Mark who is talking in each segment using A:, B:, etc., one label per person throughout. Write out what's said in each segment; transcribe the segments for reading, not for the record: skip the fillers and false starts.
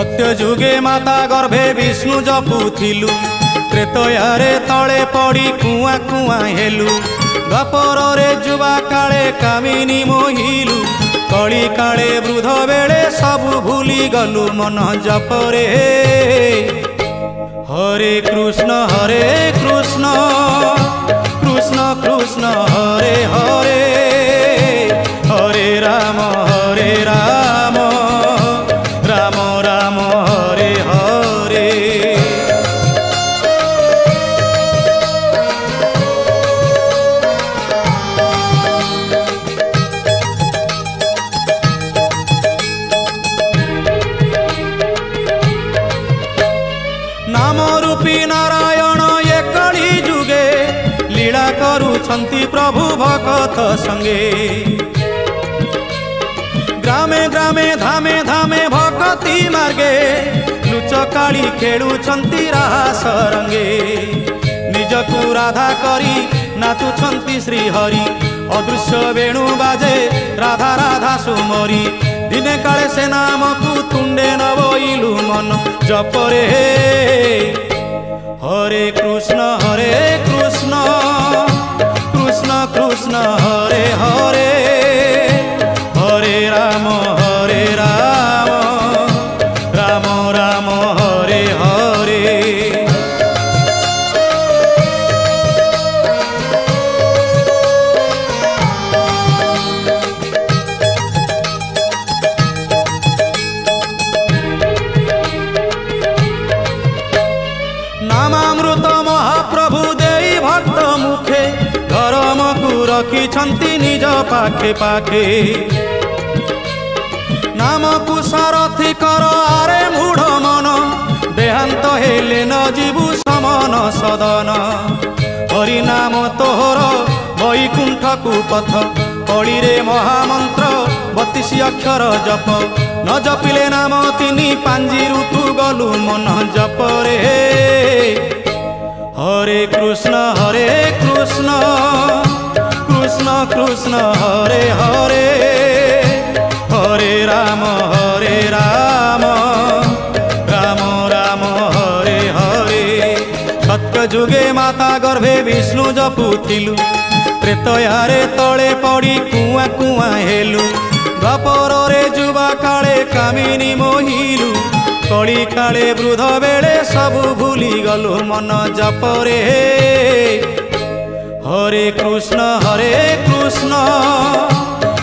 A: सत्य जुगे माता गर्भे विष्णु जपुथिलु, त्रेतयारे तले पड़ी कुआ कुआ हेलु, द्वापर रे जुवा काले कामिनी मोहिलु, कली काले वृद्ध बेले सबु भूली गलु मन जपरे। हरे कृष्ण कृष्ण कृष्ण हरे हरे, हरे राम राम राम हरे हरे। नाम रूपी नारायण ये कली जुगे, लीला करुछंती प्रभु भगत संगे। ग्रामे ग्रामे धामे धामे भक्ति मार्गे, लुचकाली खेलुछंती रास रंगे। निजकु राधा करी नाचुछंती श्री हरि, अदृश्य वेणु बाजे राधा राधा सुमरी। दिने काले से नाम को तुंडे नबोइलु मन जपरे। हरे कृष्ण कृष्ण कृष्ण हरे हरे, हरे राम राम राम हरे हरे। नामामृत महाप्रभु देई भक्त मुखे, धर्म को रखिछंती निज पाखे पाखे। नाम को सारथी कर आरे मूढ़ मन, देहांत हेले न जीवु समन सदन। हरि नाम तोहर वैकुंठ को पथ, कड़ी रे महामंत्र 32 अक्षर जप। न जपिले नाम तिनी पांजी ऋतु गलु मन जपरे। हरे कृष्ण कृष्ण कृष्ण हरे हरे, हरे राम राम हरे हरे। सत्य जुगे माता गर्भे विष्णु जपुथिलु, त्रेतयारे तले पड़ी कुआ कुआ हेलु, द्वापर रे जुवा काले कामिनी मोहिलु, कली काले वृद्ध बेले सबु भूली गलु मन जपरे। हरे कृष्ण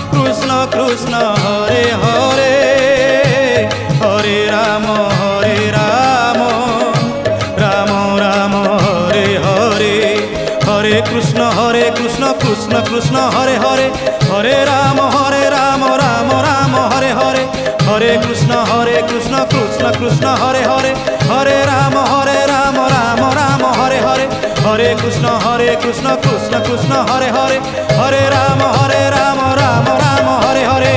A: कृष्ण कृष्ण हरे हरे, हरे राम राम हरे हरे। हरे कृष्ण कृष्ण कृष्ण हरे हरे, हरे राम राम हरे हरे। हरे कृष्ण कृष्ण कृष्ण हरे हरे, हरे राम राम हरे हरे। हरे कृष्ण कृष्ण कृष्ण हरे हरे, हरे राम राम हरे हरे।